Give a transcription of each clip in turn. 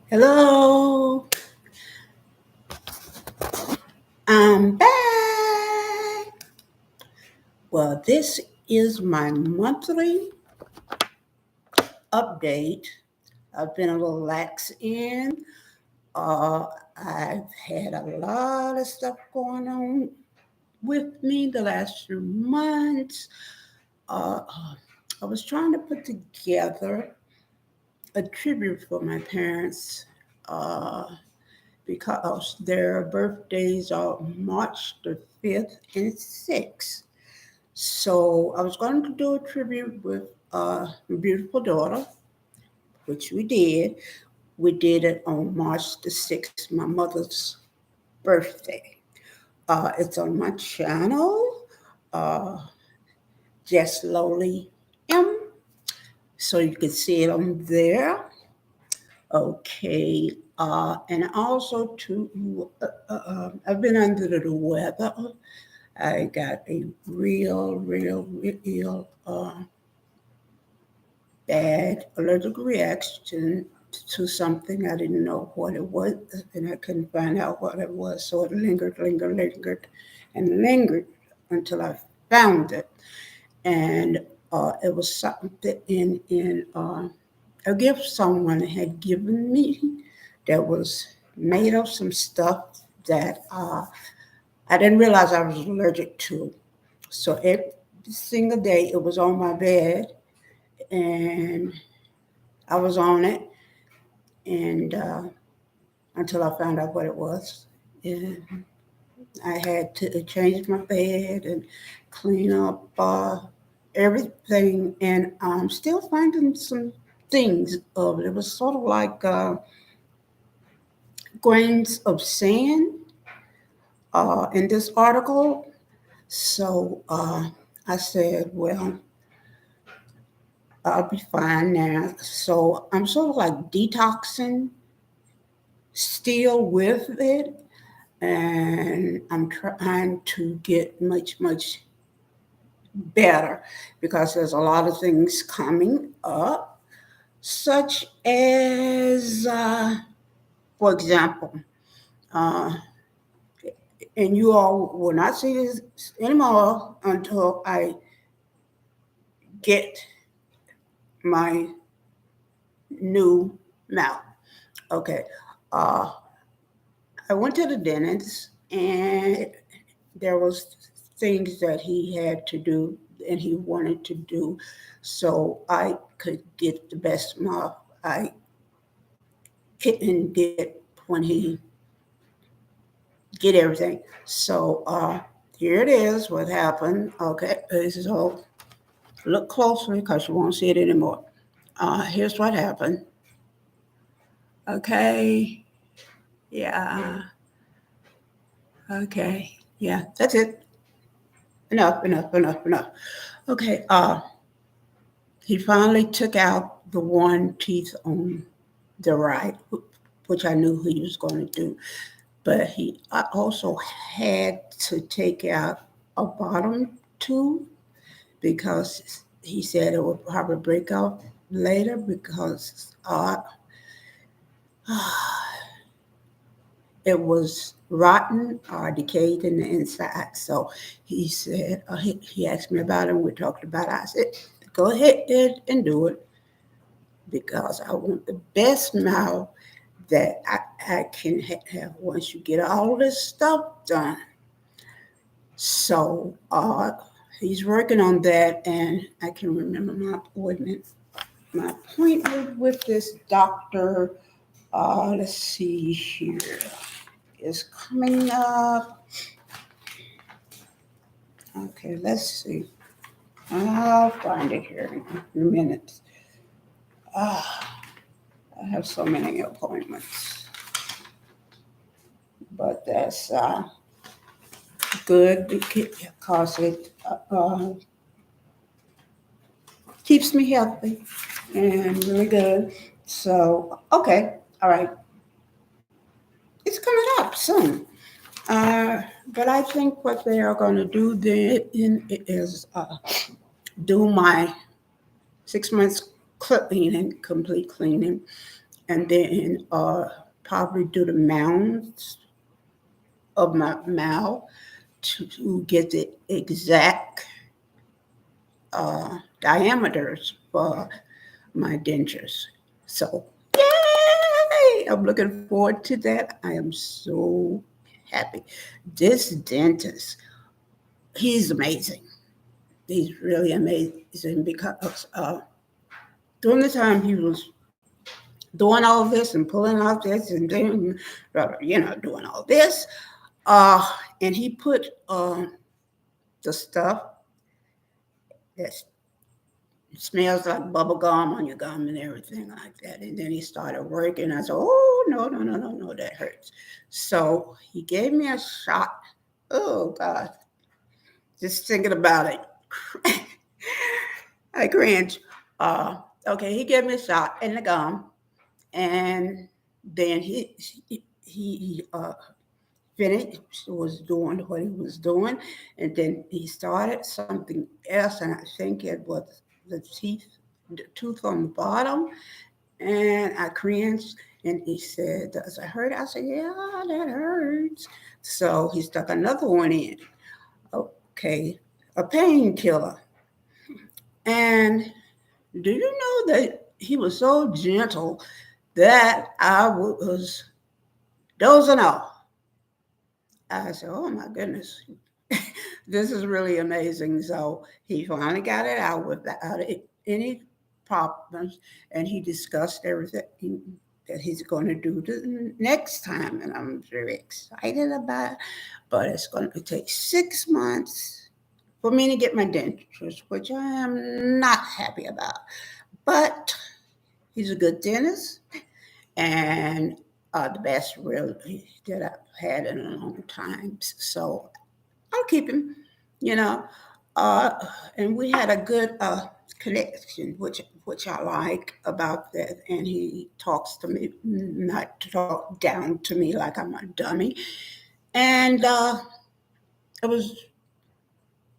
Hello, I'm back. Well, this is my monthly update. I've been a little lax in. Uh, I've had a lot of stuff going on with me the last few months. I was trying to put together a tribute for my parents uh, because their birthdays are March the 5th and 6th. So I was going to do a tribute with my beautiful daughter, which we did. We did it on March the 6th, my mother's birthday. It's on my channel, uh, Just Lowly M, so you can see it on there. Okay, and also I've been under the weather. I got a real bad allergic reaction to something. I didn't know what it was, and I couldn't find out what it was. So it lingered, and lingered until I found it. And it was something in a gift someone had given me that was made of some stuff that I didn't realize I was allergic to. So every single day it was on my bed, and I was on it, and until I found out what it was, and I had to change my bed and clean up everything, and I'm still finding some things of it. It was sort of like grains of sand in this article. So I said, well, I'll be fine now. So I'm sort of like detoxing still with it, and I'm trying to get much better because there's a lot of things coming up, such as, for example, uh, and you all will not see this anymore until I get my new mouth. Okay. Uh, I went to the dentist, and there was things that he had to do and he wanted to do so I could get the best mouth I couldn't get when he get everything. So here it is. What happened? Okay, so look closely because you won't see it anymore. Here's what happened. Okay, yeah, okay, yeah, that's it. Enough. Okay, he finally took out the one teeth on the right, which I knew he was going to do. But he also had to take out a bottom tooth because he said it would probably break off later because it was rotten or decayed in the inside. So he said, he asked me about it, and we talked about it. I said, go ahead and do it because I want the best mouth that I can have once you get all this stuff done. So he's working on that, and I can remember my appointment. My appointment with this doctor, let's see here, is coming up. Okay, let's see. I'll find it here in a minute. Ah, I have so many appointments, but that's good because it keeps me healthy and really good. So, okay, all right. It's coming up soon. Uh, but I think what they are going to do then is do my 6 months cleaning, complete cleaning. and then probably do the mounds of my mouth to get the exact diameters for my dentures. So, yay! I'm looking forward to that. I am so happy. This dentist, he's amazing. He's really amazing because during the time he was doing all this and pulling off this and doing, doing all this, uh, and he put the stuff that smells like bubble gum on your gum and everything like that. And then he started working. I said, oh, no, no, no, no, no, that hurts. So he gave me a shot. Oh, God. Just thinking about it. I cringe. Uh, okay, he gave me a shot in the gum. And then he finished, was doing what he was doing. And then he started something else. And I think it was the teeth, the tooth on the bottom, and I cringed. And he said, "Does it hurt?" I said, "Yeah, that hurts." So he stuck another one in. Okay, a painkiller. And do you know that he was so gentle that I was dozing off? I said, "Oh my goodness, this is really amazing." So he finally got it out without any problems, and he discussed everything that he's going to do the next time, and I'm very excited about it. But it's going to take 6 months for me to get my dentures, which I am not happy about. But he's a good dentist, and the best really that I've had in a long time. So I'll keep him, you know. Uh, and we had a good connection, which I like about that. And he talks to me, not to talk down to me like I'm a dummy. And it was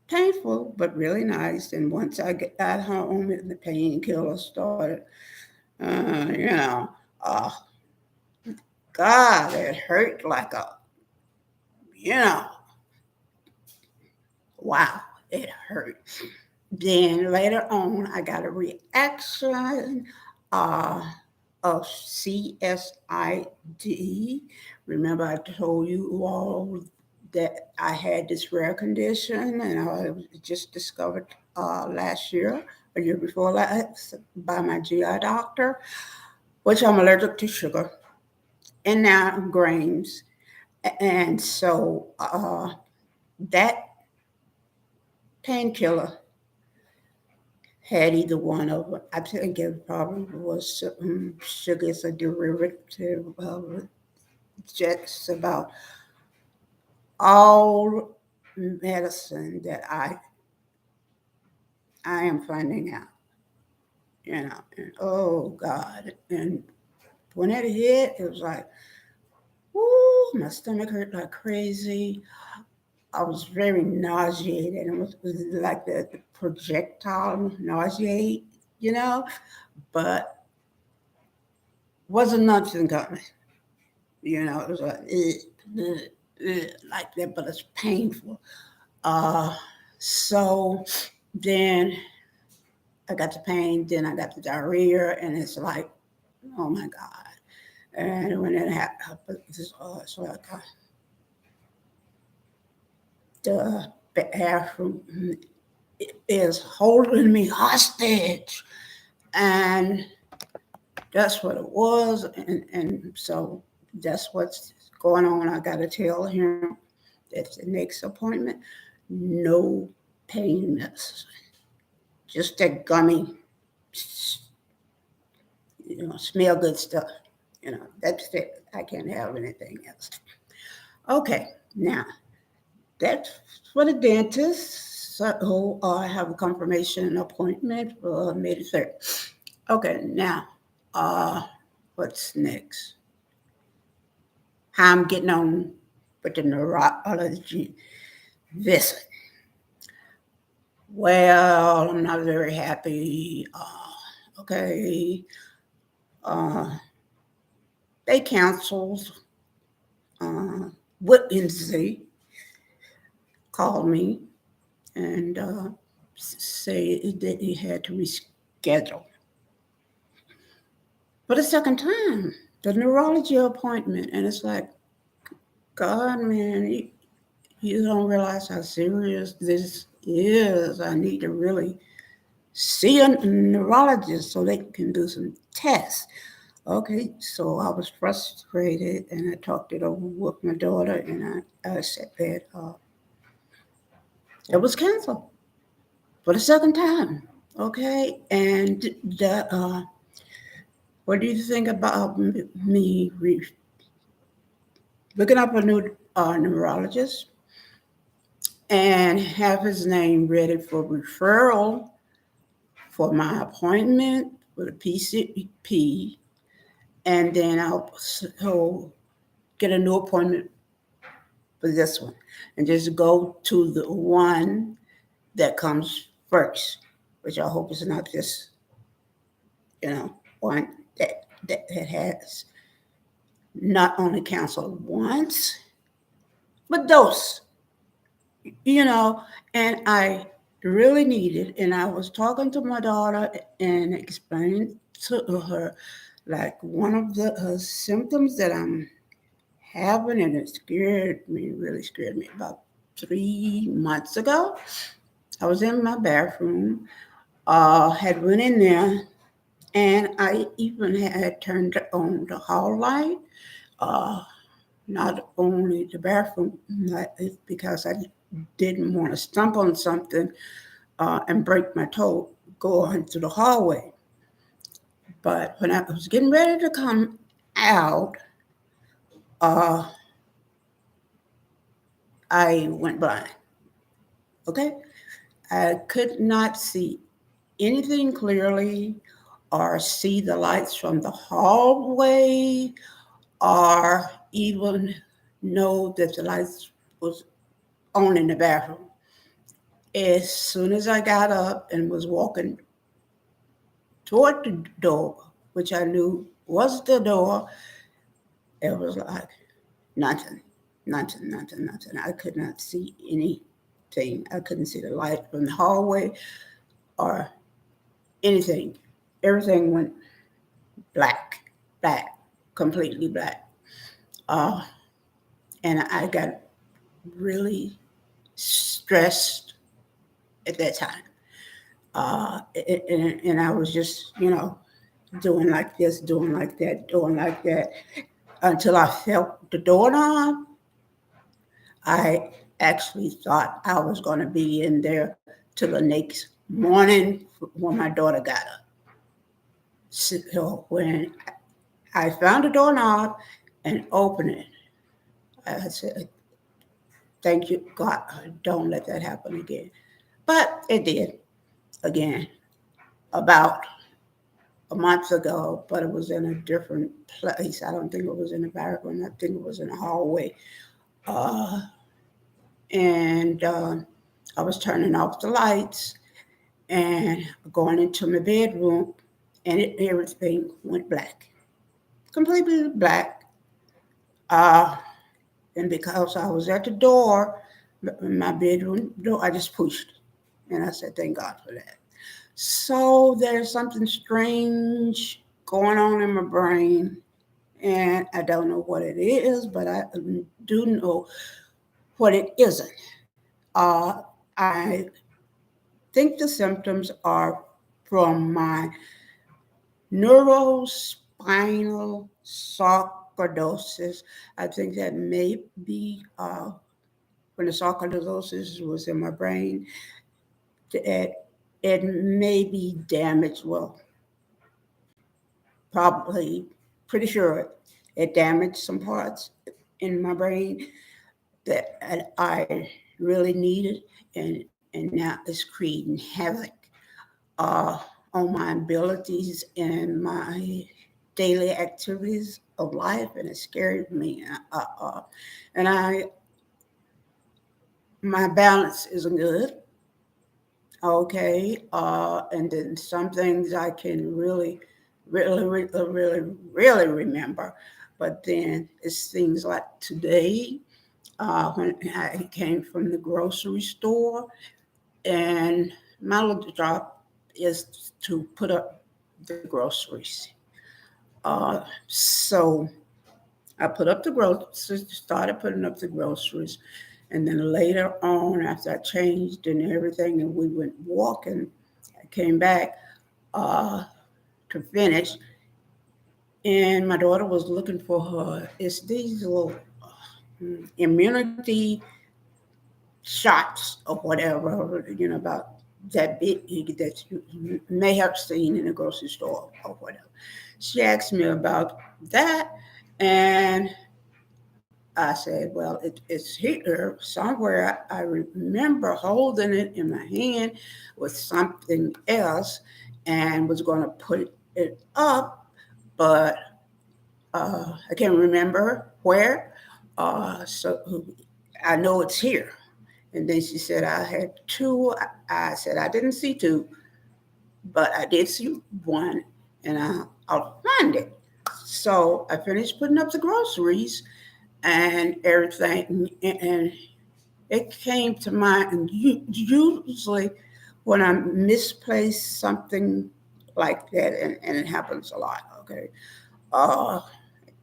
painful, but really nice. And once I got home and the painkiller started, you know, uh, God, it hurt like a, you know, wow, it hurt. Then later on, I got a reaction uh, of CSID. Remember, I told you all that I had this rare condition, and I just discovered last year, a year before last, by my GI doctor, which I'm allergic to sugar and now grains. And so that painkiller had either one of them. I think it probably was sugar is a derivative of just about all medicine that I am finding out, and oh God. And when it hit, it was like, whoo, my stomach hurt like crazy. I was very nauseated. It was like the projectile nauseate, you know, but wasn't nothing coming. It was like, like that, but it's painful. Uh, so then I got the pain, then I got the diarrhea, and it's like, oh my God. And when it happened, it's like the bathroom is holding me hostage. And that's what it was. And so that's what's going on. I got to tell him that's the next appointment. No pain medicine, just that gummy, smell good stuff. That's it. I can't have anything else. Okay, now that's for the dentist. So I have a confirmation appointment for May the 3rd. Okay, now, uh, what's next? How I'm getting on with the neurology visit. Well, I'm not very happy. Okay. Uh, they canceled. Wednesday called me and said that he had to reschedule for the second time the neurology appointment. And it's like, God, man, you don't realize how serious this is. I need to really see a neurologist so they can do some tests. Okay, so I was frustrated and I talked it over with my daughter and I said that it was canceled for the second time. Okay, and what do you think about me looking up a new neurologist and have his name ready for referral for my appointment with a PCP, and then I'll get a new appointment for this one, and just go to the one that comes first, which I hope is not just one that has not only canceled once, but dose, you know, and I really needed, and I was talking to my daughter and explaining to her like one of the symptoms that I'm having, and it scared me, really scared me. About 3 months ago, I was in my bathroom, had went in there, and I even had turned on the hall light. Uh, Not only the bathroom light, because I didn't want to stump on something and break my toe going through the hallway. But when I was getting ready to come out, uh, I went blind. Okay, I could not see anything clearly or see the lights from the hallway or even know that the lights was on in the bathroom. As soon as I got up and was walking toward the door, which I knew was the door, it was like nothing, nothing, nothing, nothing. I could not see anything. I couldn't see the light from the hallway or anything. Everything went black, black, completely black. Uh, and I got really stressed at that time. And I was just, doing like this, doing like that, doing like that until I felt the doorknob. I actually thought I was going to be in there till the next morning when my daughter got up. So when I found the doorknob and opened it, I said, thank you, God, don't let that happen again. But it did again about a month ago, but it was in a different place. I don't think it was in the bathroom. I think it was in the hallway. Uh, and I was turning off the lights and going into my bedroom, and everything went black, completely black. Uh, and because I was at the door, my bedroom door, I just pushed, and I said, "Thank God for that." So there's something strange going on in my brain, and I don't know what it is, but I do know what it isn't. I think the symptoms are from my neurospinal sarcoidosis. I think that may be when the sarcoidosis was in my brain, it may be damaged. Well, probably, pretty sure it damaged some parts in my brain that I really needed, and now it's creating havoc uh, on my abilities and my daily activities of life, and it scared me. And my balance isn't good. Okay, and then some things I can really, really, really, really, really remember. But then it's things like today, when I came from the grocery store, and my little job is to put up the groceries. So I put up the groceries, started putting up the groceries, and then later on, after I changed and everything, and we went walking, I came back uh, to finish, and my daughter was looking for her. It's these little immunity shots or whatever, about that big that you may have seen in the grocery store or whatever. She asked me about that, and I said, well, it's here somewhere. I remember holding it in my hand with something else and was going to put it up, but I can't remember where. So I know it's here. And then she said, I had two. I said, I didn't see two, but I did see one, and I'll find it. So I finished putting up the groceries and everything, and it came to mind. And usually, when I misplace something like that, and it happens a lot, okay, uh,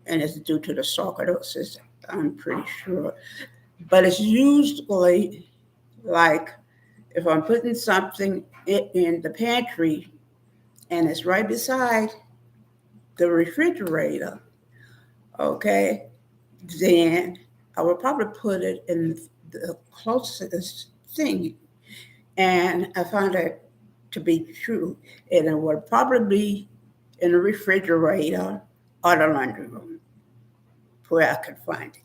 and it's due to the sarcoidosis, I'm pretty sure. But it's usually like if I'm putting something in the pantry and it's right beside the refrigerator, okay, then I would probably put it in the closest thing. And I found that to be true. And it would probably be in the refrigerator or the laundry room where I could find it.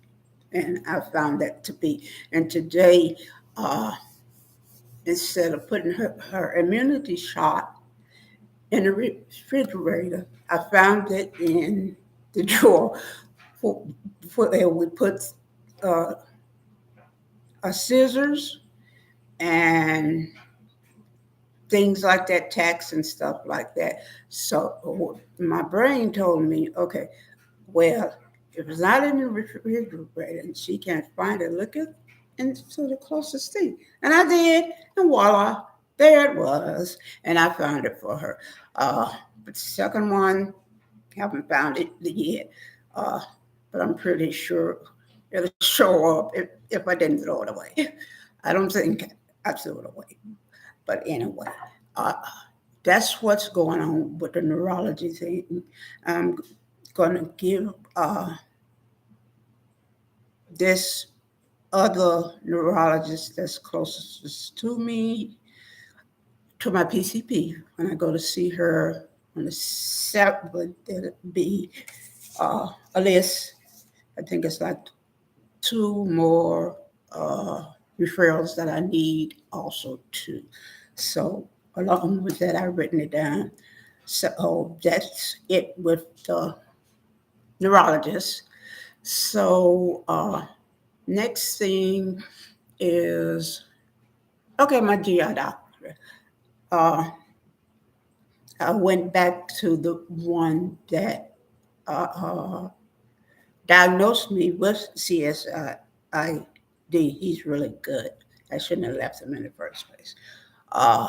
And I found that to be. And today, uh, instead of putting her immunity shot in the refrigerator, I found it in the drawer where we put uh, scissors and things like that, tacks and stuff like that. So my brain told me, okay, well, if it's not in the refrigerator and she can't find it, look at into the closest thing. And I did, and voila, there it was. And I found it for her. But the second one, haven't found it yet. Uh, but I'm pretty sure it'll show up if I didn't throw it away. I don't think I threw it away. But anyway, uh, that's what's going on with the neurology thing. I'm going to give this other neurologist that's closest to me to my PCP when I go to see her on the 7th. It'll be a list. I think it's like two more referrals that I need also too. So along with that, I've written it down. So that's it with the neurologist. So next thing is okay, my GI doctor. Uh, I went back to the one that uh, uh, diagnosed me with CSID. He's really good. I shouldn't have left him in the first place. Uh,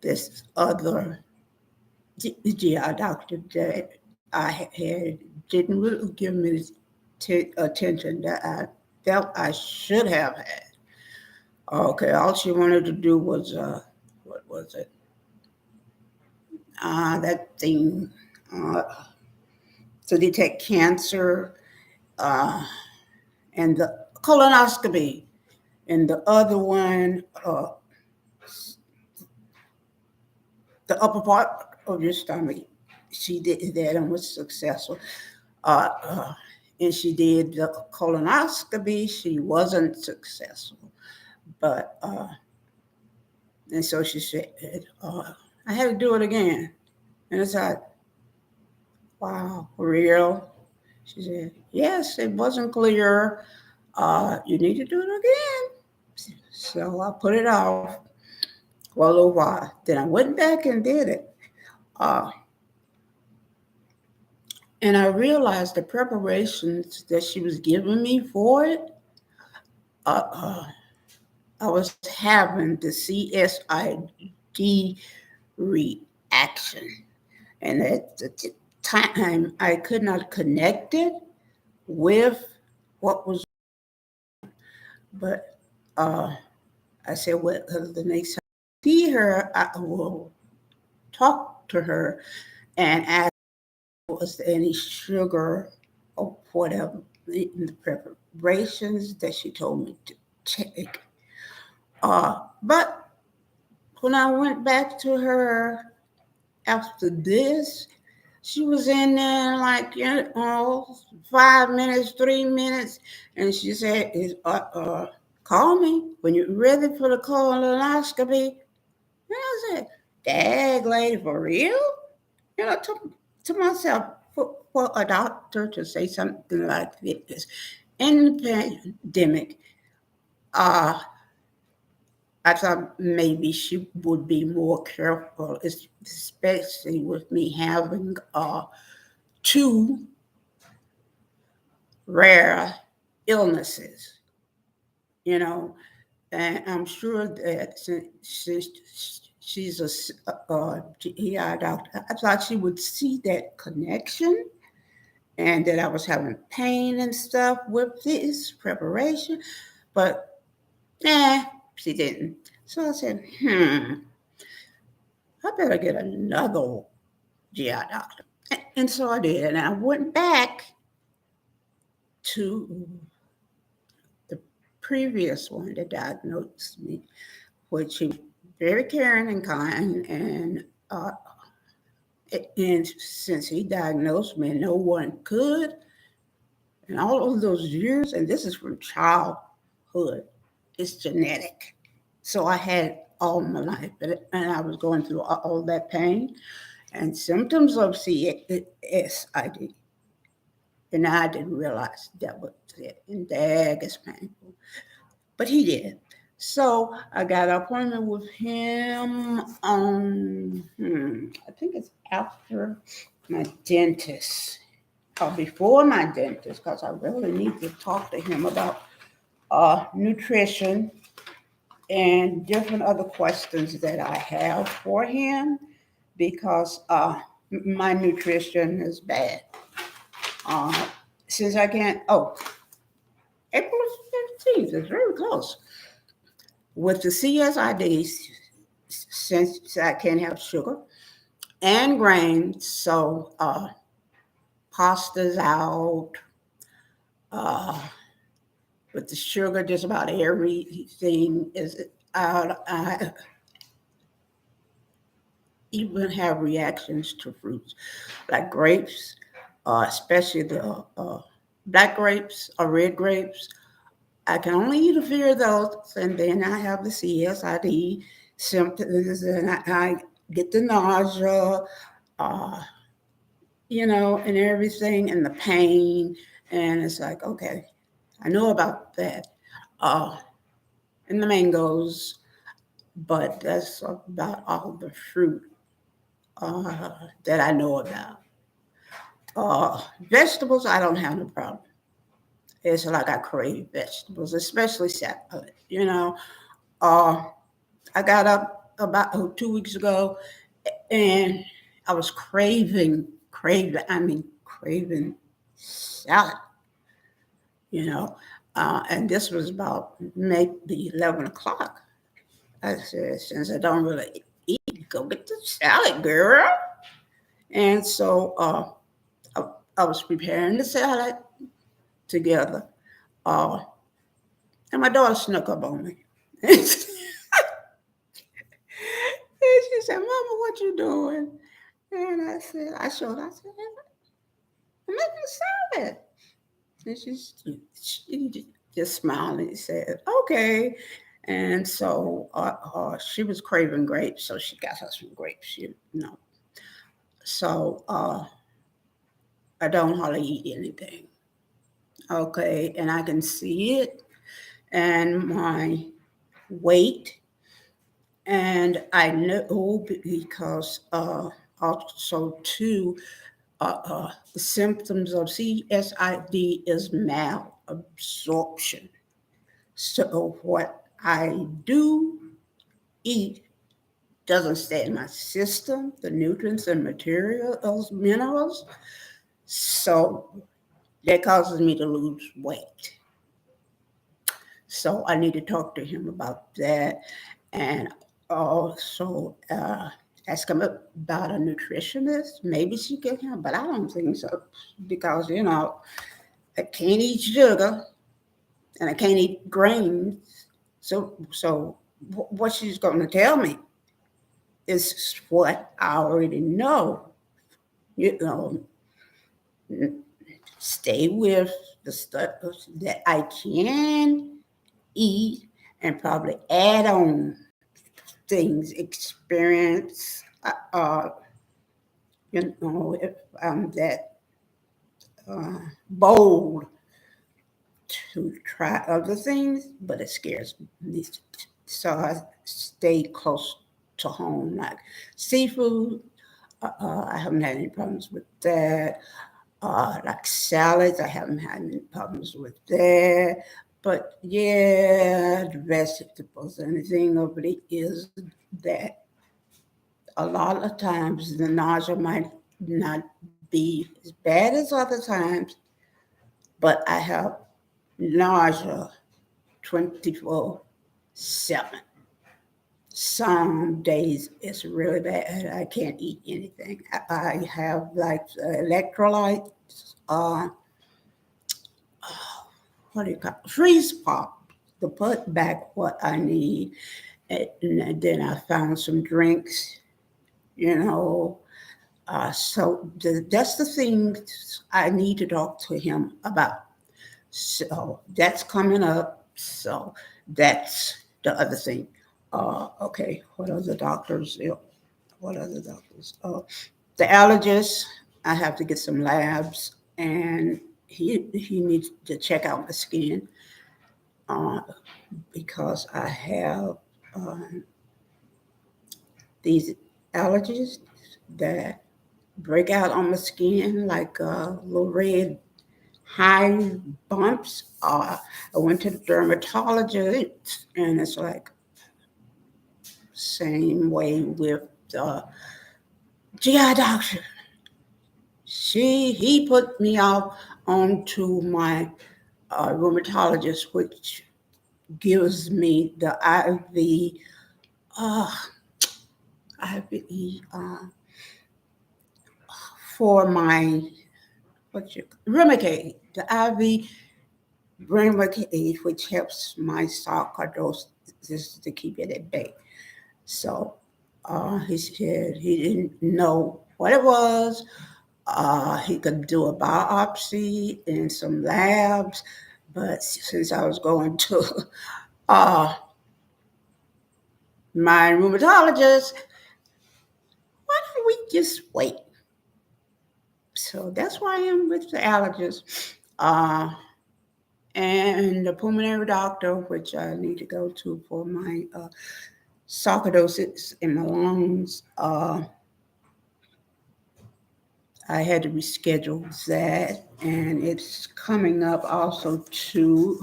this other GI doctor that I had didn't really give me the attention that I felt I should have had. Okay, all she wanted to do was, what was it? That thing uh, to detect cancer uh, and the colonoscopy. And the other one, the upper part of your stomach. She did that and was successful. Uh, uh, and she did the colonoscopy. She wasn't successful. But, and so she said, I had to do it again. And it's like, wow, for real? She said, yes, it wasn't clear. You need to do it again. So I put it off for a little while. Then I went back and did it. Uh, And I realized the preparations that she was giving me for it, uh, uh, I was having the CSID reaction. And at the time, I could not connect it with what was, but uh, I said, well, the next time I see her, I will talk to her and ask, was there any sugar or whatever in the preparations that she told me to take. But when I went back to her after this, she was in there like, 5 minutes, 3 minutes, and she said, call me when you're ready for the colonoscopy. And I said, dag lady, for real? To myself, for a doctor to say something like this in the pandemic, uh, I thought maybe she would be more careful, especially with me having two rare illnesses, you know. And I'm sure that since she's a GI doctor, I thought she would see that connection and that I was having pain and stuff with this preparation. But she didn't. So I said, I better get another GI doctor. And so I did. And I went back to the previous one that diagnosed me, which she was very caring and kind. And since he diagnosed me, no one could. And all of those years, and this is from childhood, it's genetic. So I had all my life, and I was going through all that pain and symptoms of CSID. And I didn't realize that was it. And dag is painful. But he did. So I got an appointment with him on, I think it's after my dentist, or before my dentist, because I really need to talk to him about nutrition and different other questions that I have for him because my nutrition is bad. Uh, since I can't, April 15th is very close. With the CSID, since I can't have sugar and grains, so pasta's out, uh, with the sugar, just about everything is out. I even have reactions to fruits, like grapes, especially the black grapes or red grapes. I can only eat a few of those, and then I have the CSID symptoms, and I get the nausea, uh, and everything, and the pain. And it's like, okay, I know about that. Uh, and the mangoes, but that's about all the fruit that I know about. Vegetables, I don't have no problem. It's like I crave vegetables, especially salad. Uh, I got up about 2 weeks ago, and I was craving salad. You know, and this was about maybe 11 o'clock. I said, since I don't really eat, go get the salad, girl. And so I was preparing the salad together. Uh, and my daughter snuck up on me. And she said, Mama, what you doing? And I showed her, I said, I'm making salad. And she just smiled and said, okay. And so she was craving grapes, so she got her some grapes, So I don't hardly eat anything. Okay. And I can see it and my weight. And I know because also, too, The symptoms of CSID is malabsorption. So what I do eat doesn't stay in my system, the nutrients and materials, minerals. So that causes me to lose weight. So I need to talk to him about that. And also ask him about a nutritionist. Maybe she can help, but I don't think so. Because, I can't eat sugar and I can't eat grains. So what she's going to tell me is what I already know. You know, stay with the stuff that I can eat and probably add on things, experience. If I'm that bold to try other things, but it scares me. So I stay close to home, like seafood. I haven't had any problems with that. Like salads, I haven't had any problems with that. But yeah, the vegetables and the thing of it is that a lot of times the nausea might not be as bad as other times, but I have nausea 24/7. Some days it's really bad. I can't eat anything. I have like electrolytes, what do you call it? Freeze pop to put back what I need. And then I found some drinks, you know. That's the things I need to talk to him about. So that's coming up. So that's the other thing. Okay, what other doctors? What other doctors? The allergist. I have to get some labs, and he needs to check out my skin uh, because I have um, these allergies that break out on my skin like little red high bumps. I went to the dermatologist, and it's like same way with the GI doctor. He put me out onto my rheumatologist, which gives me the uh, IV for my Remicade, the IV Remicade, which helps my sarcoidosis to keep it at bay. So he said he didn't know what it was. He could do a biopsy and some labs, but since I was going to uh, my rheumatologist, why don't we just wait? So that's why I am with the allergist. And the pulmonary doctor, which I need to go to for my sarcoidosis in my lungs. I had to reschedule that, and it's coming up also too.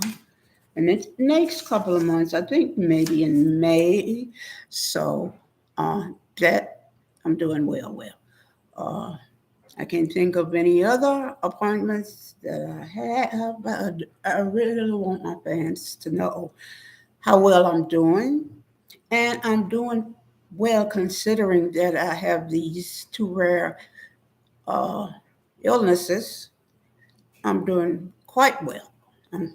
And the next couple of months, I think maybe in May. So that I'm doing well. Uh, I can't think of any other appointments that I have, but I really want my fans to know how well I'm doing. And I'm doing well considering that I have these two rare uh, illnesses. I'm doing quite well. I'm,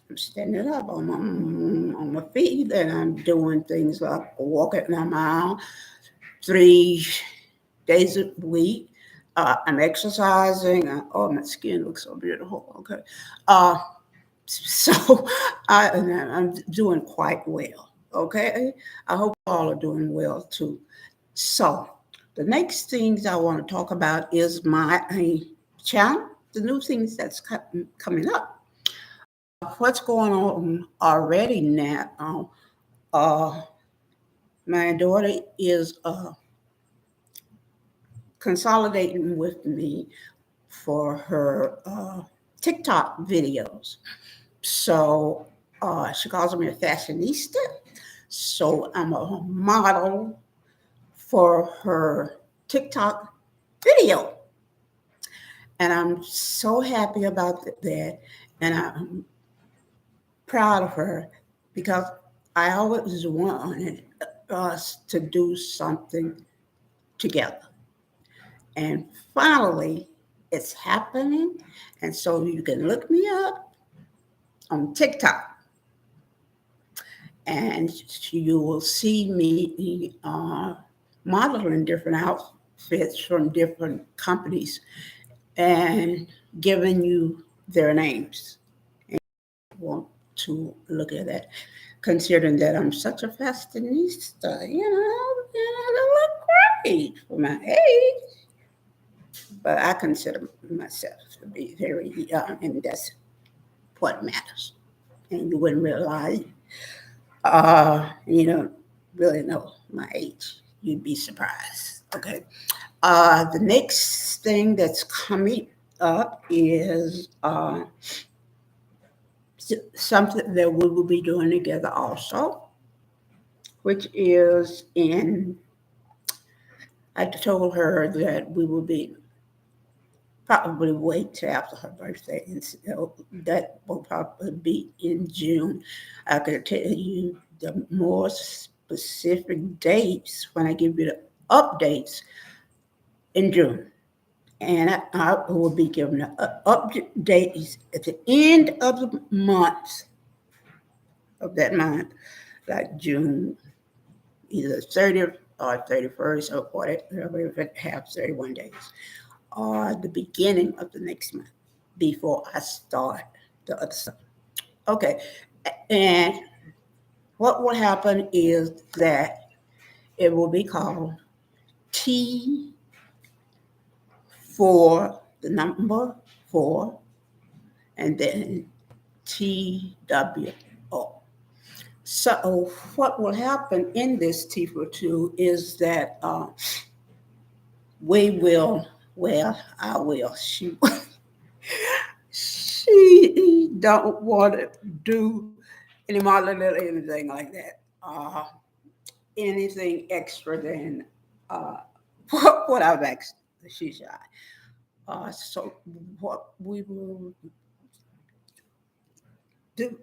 I'm standing up on my feet and I'm doing things like walking a mile 3 days a week. I'm exercising. Oh, my skin looks so beautiful. Okay. Uh, so I'm doing quite well. Okay. I hope all are doing well too. So the next things I want to talk about is my channel, the new things that's coming up. What's going on already now? Uh, my daughter is consolidating with me for her TikTok videos. So she calls me a fashionista. So I'm a model for her TikTok video. And I'm so happy about that. And I'm proud of her because I always wanted us to do something together. And finally, it's happening. And so you can look me up on TikTok and you will see me modeling different outfits from different companies and giving you their names. And I want to look at that, considering that I'm such a fashionista, and I look great for my age. But I consider myself to be very young, and that's what matters. And you wouldn't realize, you don't really know my age. You'd be surprised. Okay. The next thing that's coming up is something that we will be doing together also, which is I told her that we will be probably wait till after her birthday, and so that will probably be in June. I could tell you the more specific dates when I give you the updates in June. And I will be giving the updates at the end of the month of that month, like June, either 30th or 31st or whatever, if it has 31 days, or the beginning of the next month before I start the other stuff. Okay. And what will happen is that it will be called T for the number 4 and then TWO. So what will happen in this T for 2 is that we will, well, I will, she don't want to do any modeling or anything like that. Anything extra than uh, what I've asked. She's shy. So what we will do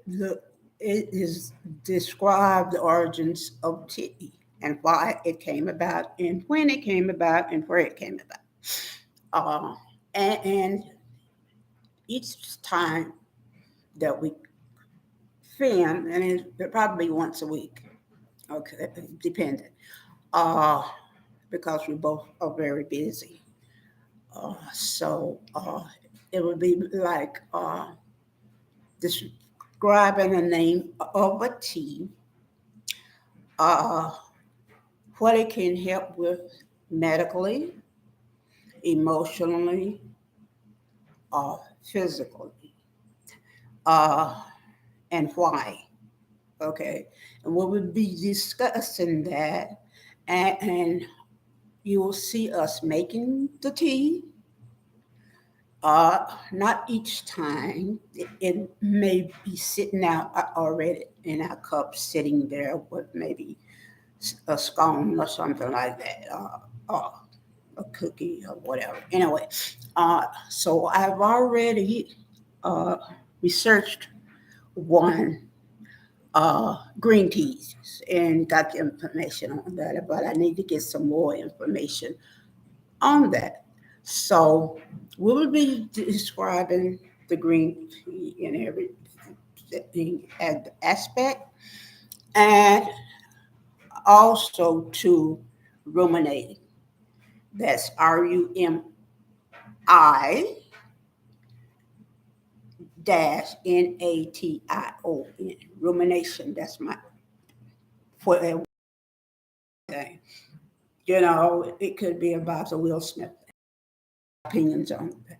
it is describe the origins of tea and why it came about and when it came about and where it came about. Uh, and each time that we film, and it probably once a week, okay, depending, uh, because we both are very busy. So it would be like describing the name of a tea, uh, what it can help with medically, emotionally, or physically, uh, and why. Okay, and we will be discussing that, and you will see us making the tea. Not each time. It may be sitting out already in our cup, sitting there with maybe a scone or something like that, or a cookie or whatever. Anyway, so I've already uh, researched one green teas and got the information on that, but I need to get some more information on that. So we will be describing the green tea in every aspect, and also to ruminating. That's RUMI-NATION. Rumination. That's my for thing. It could be about the Will Smith opinions on that.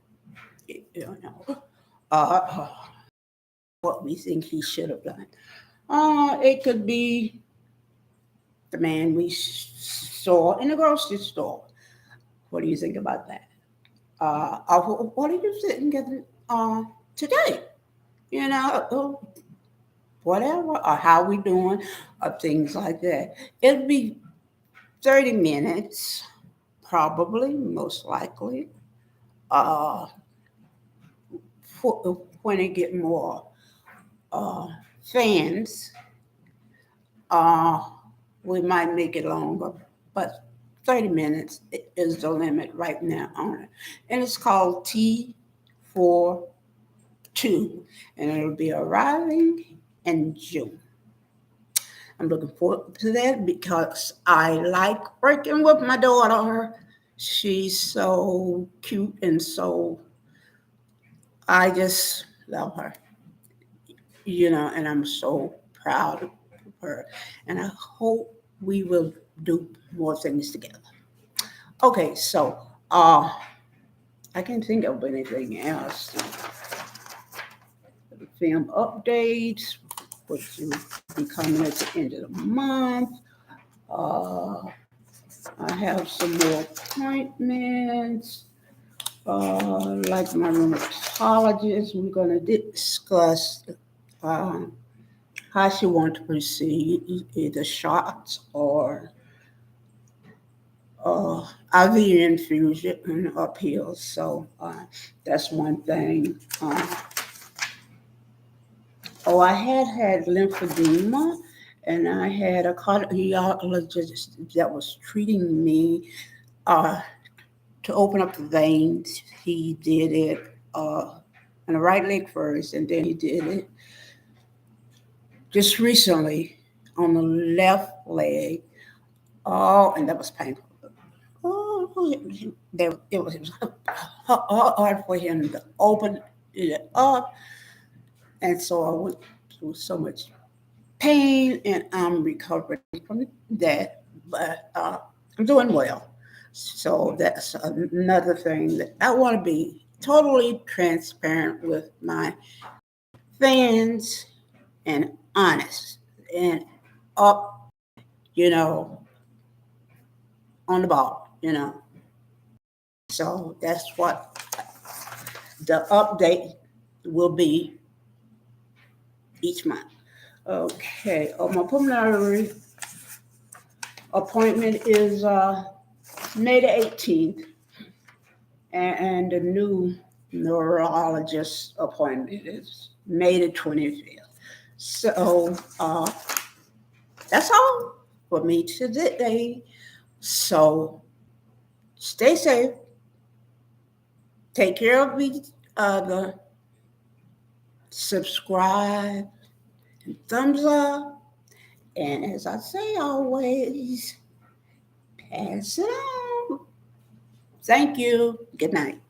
Uh, what we think he should have done. It could be the man we saw in the grocery store, What do you think about that? What are you thinking today? You know, whatever, or how we doing, or things like that. It'll be 30 minutes, probably, most likely. Uh, when it get more uh, fans, uh, we might make it longer, but 30 minutes is the limit right now on it. And it's called T42, and it'll be arriving in June. I'm looking forward to that because I like working with my daughter. She's so cute and so, I just love her, and I'm so proud of her. And I hope we will do more things together. Okay, so I can't think of anything else. Film updates, which will be coming at the end of the month. Uh, I have some more appointments. Like my rheumatologist, we're going to discuss um, how she wants to proceed, either shots or IV infusion or pills. So that's one thing. I had lymphedema, and I had a cardiologist that was treating me uh, to open up the veins. He did it on the right leg first, and then he did it just recently on the left leg. Oh, and that was painful. Oh, it was hard for him to open it up, and so I went through so much pain, and I'm recovering from that, but I'm doing well. So that's another thing that I want to be totally transparent with my fans and honest and up, you know, on the ball. So that's what the update will be each month. Okay. My pulmonary appointment is May the 18th, and the new neurologist appointment is May the 25th. So that's all for me today. So stay safe, take care of each other, subscribe, and thumbs up, and as I say always, pass it on. Thank you. Good night.